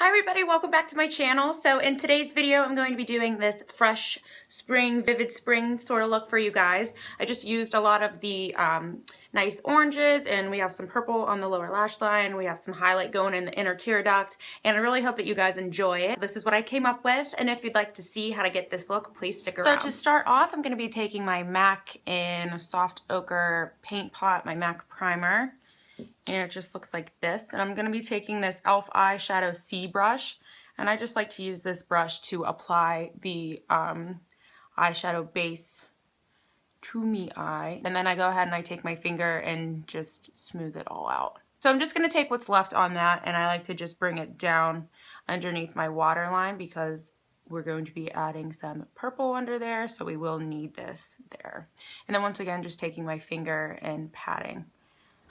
Hi everybody, welcome back to my channel. So in today's video, I'm going to be doing this fresh spring, vivid spring sort of look for you guys. I just used a lot of the nice oranges, and we have some purple on the lower lash line. We have some highlight going in the inner tear duct, and I really hope that you guys enjoy it. This is what I came up with, and if you'd like to see how to get this look, please stick around. So to start off, I'm going to be taking my MAC in a soft ochre paint pot, my MAC primer. And it just looks like this. And I'm going to be taking this e.l.f. eyeshadow C brush, and I just like to use this brush to apply the eyeshadow base to me eye. And then I go ahead and I take my finger and just smooth it all out. So I'm just going to take what's left on that, and I like to just bring it down underneath my waterline because we're going to be adding some purple under there, so we will need this there. And then once again, just taking my finger and patting.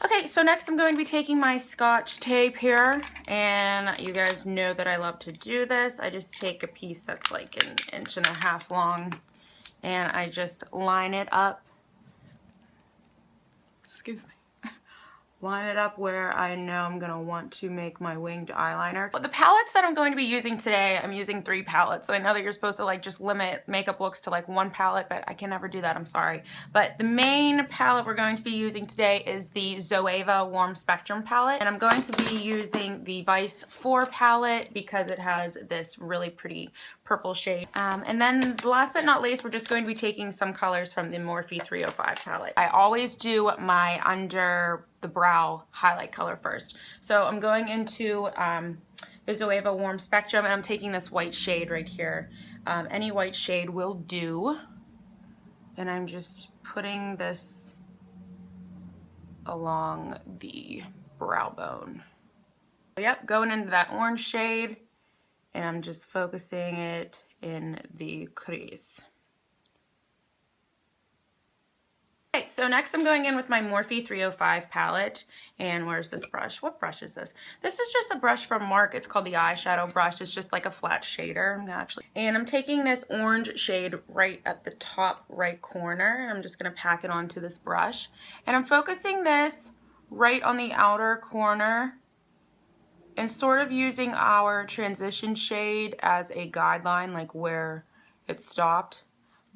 Okay, so next I'm going to be taking my Scotch tape here, and you guys know that I love to do this. I just take a piece that's like 1.5 inches long, and I just line it up. Excuse me. Line it up where I know I'm going to want to make my winged eyeliner. But the palettes that I'm going to be using today, I'm using 3 palettes. And I know that you're supposed to like just limit makeup looks to like 1 palette, but I can never do that, I'm sorry. But the main palette we're going to be using today is the Zoeva Warm Spectrum palette. And I'm going to be using the Vice 4 palette because it has this really pretty purple shade. And then last but not least, we're just going to be taking some colors from the Morphe 305 palette. I always do my under the brow highlight color first. So I'm going into the Zoeva Warm Spectrum, and I'm taking this white shade right here. Any white shade will do. And I'm just putting this along the brow bone. Yep, going into that orange shade, and I'm just focusing it in the crease. Okay, so next I'm going in with my Morphe 305 palette, and where's this brush? What brush is this? This is just a brush from Mark. It's called the eyeshadow brush. It's just like a flat shader, and I'm taking this orange shade right at the top right corner. I'm just going to pack it onto this brush, and I'm focusing this right on the outer corner and sort of using our transition shade as a guideline, like where it stopped.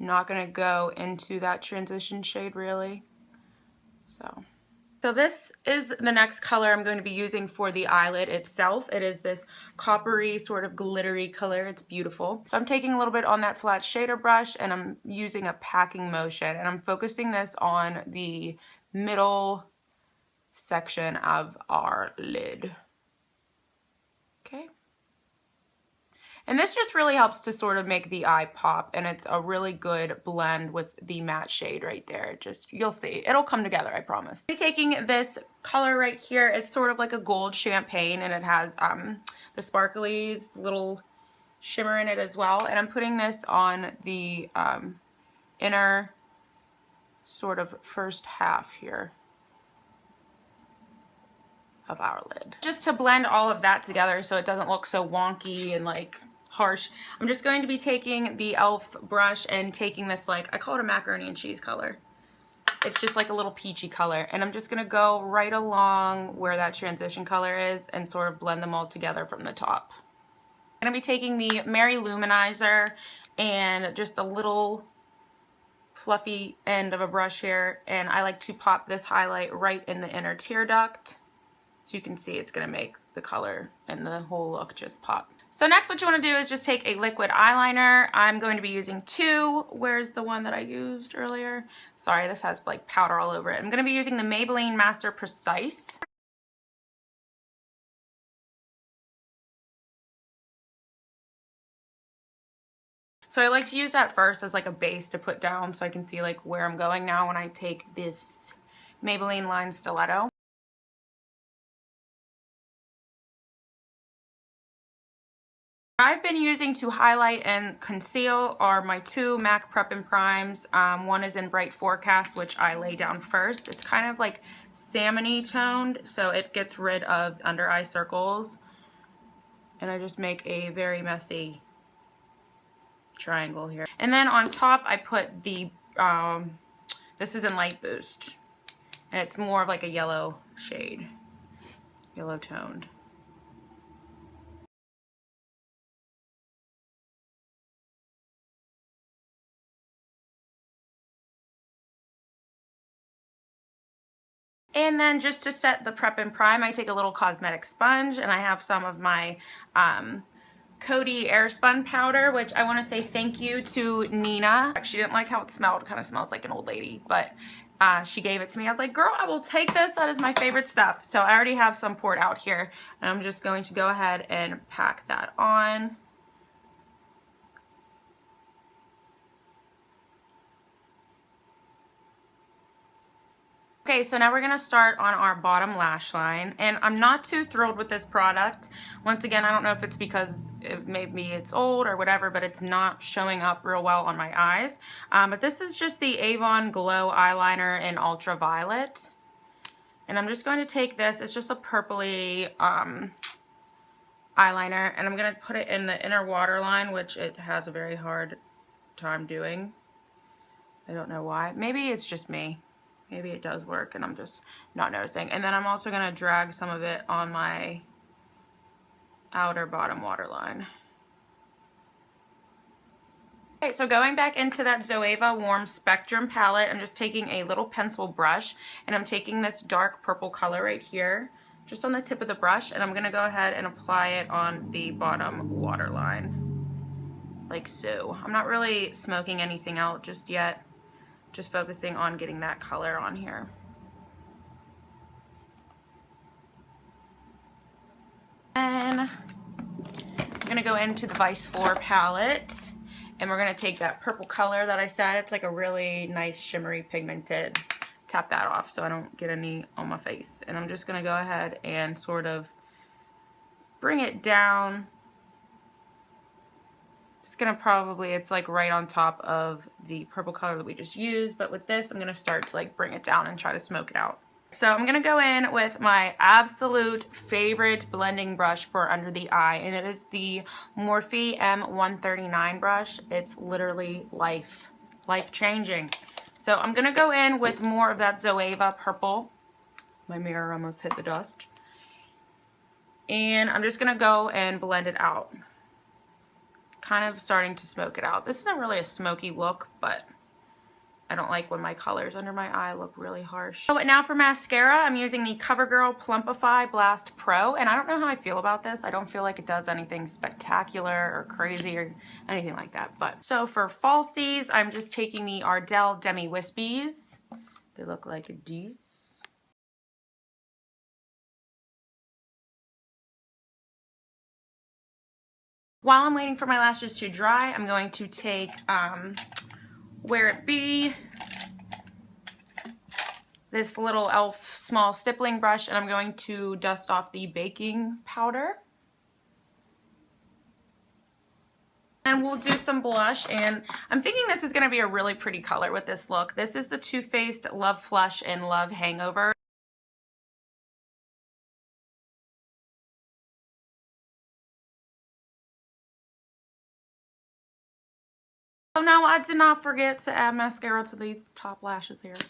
I'm not going to go into that transition shade really. So this is the next color I'm going to be using for the eyelid itself. It is this coppery sort of glittery color. It's beautiful. So I'm taking a little bit on that flat shader brush, and I'm using a packing motion, and I'm focusing this on the middle section of our lid. Okay. And this just really helps to sort of make the eye pop, and it's a really good blend with the matte shade right there. Just, you'll see, it'll come together, I promise. I'm taking this color right here. It's sort of like a gold champagne, and it has the sparkly little shimmer in it as well. And I'm putting this on the inner sort of first half here of our lid. Just to blend all of that together so it doesn't look so wonky and like harsh, I'm just going to be taking the e.l.f. brush and taking this, like, I call it a macaroni and cheese color. It's just like a little peachy color, and I'm just going to go right along where that transition color is and sort of blend them all together from the top. I'm going to be taking the MaryLouManizer and just a little fluffy end of a brush here, and I like to pop this highlight right in the inner tear duct. So you can see it's going to make the color and the whole look just pop. So next what you want to do is just take a liquid eyeliner. I'm going to be using 2. Where's the one that I used earlier? Sorry, this has like powder all over it. I'm going to be using the Maybelline Master Precise. So I like to use that first as like a base to put down so I can see like where I'm going now when I take this Maybelline line Stiletto. I've been using to highlight and conceal are my 2 MAC Prep and Primes. One is in Bright Forecast, which I lay down first. It's kind of like salmon-y toned, so it gets rid of under eye circles. And I just make a very messy triangle here. And then on top I put the, this is in Light Boost. And it's more of like a yellow shade, yellow toned. And then just to set the prep and prime, I take a little cosmetic sponge, and I have some of my Coty Airspun powder, which I want to say thank you to Nina. She didn't like how it smelled. It kind of smells like an old lady, but she gave it to me. I was like, girl, I will take this. That is my favorite stuff. So I already have some poured out here, and I'm just going to go ahead and pack that on. Okay, so now we're gonna start on our bottom lash line, and I'm not too thrilled with this product. Once again, I don't know if it's because maybe it's old or whatever, but it's not showing up real well on my eyes. But this is just the Avon Glow Eyeliner in Ultraviolet. And I'm just going to take this, it's just a purpley eyeliner, and I'm gonna put it in the inner waterline, which it has a very hard time doing. I don't know why. Maybe it's just me. Maybe it does work and I'm just not noticing. And then I'm also going to drag some of it on my outer bottom waterline. Okay, so going back into that Zoeva Warm Spectrum palette, I'm just taking a little pencil brush, and I'm taking this dark purple color right here, just on the tip of the brush, and I'm going to go ahead and apply it on the bottom waterline, like so. I'm not really smoking anything out just yet. Just focusing on getting that color on here. And I'm gonna go into the Vice 4 palette, and we're gonna take that purple color that I said. It's like a really nice shimmery pigmented. Tap that off so I don't get any on my face. And I'm just gonna go ahead and sort of bring it down. It's gonna probably, it's like right on top of the purple color that we just used, but with this I'm gonna start to like bring it down and try to smoke it out. So I'm gonna go in with my absolute favorite blending brush for under the eye, and it is the Morphe M139 brush. It's literally life-changing. So I'm gonna go in with more of that Zoeva purple. My mirror almost hit the dust. And I'm just gonna go and blend it out. Kind of starting to smoke it out. This isn't really a smoky look, but I don't like when my colors under my eye look really harsh. So now for mascara, I'm using the CoverGirl Plumpify Blast Pro, and I don't know how I feel about this. I don't feel like it does anything spectacular or crazy or anything like that. But so for falsies, I'm just taking the Ardell Demi Wispies. They look like these. While I'm waiting for my lashes to dry, I'm going to take Where It Be, this little e.l.f. small stippling brush, and I'm going to dust off the baking powder. And we'll do some blush, and I'm thinking this is going to be a really pretty color with this look. This is the Too Faced Love Flush and Love Hangover. Oh no, I did not forget to add mascara to these top lashes here. It's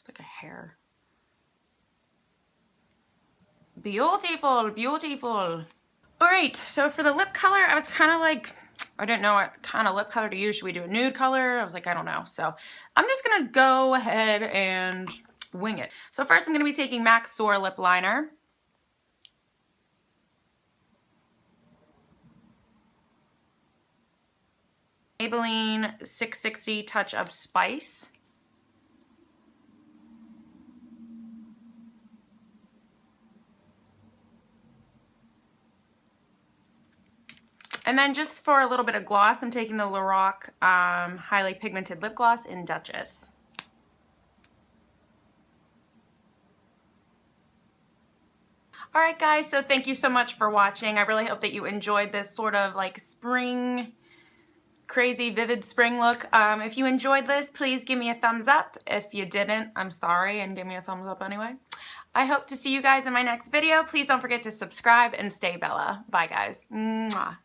like a hair. Beautiful, beautiful. Alright, so for the lip color, I was kind of like, I didn't know what kind of lip color to use. Should we do a nude color? I was like, I don't know. So I'm just going to go ahead and wing it. So first I'm going to be taking MAC Soar lip liner. Maybelline 660 Touch of Spice. And then just for a little bit of gloss, I'm taking the Lorac Highly Pigmented Lip Gloss in Duchess. Alright guys, so thank you so much for watching. I really hope that you enjoyed this sort of like spring, crazy, vivid spring look. If you enjoyed this, please give me a thumbs up. If you didn't, I'm sorry, and give me a thumbs up anyway. I hope to see you guys in my next video. Please don't forget to subscribe and stay Bella. Bye guys. Mwah.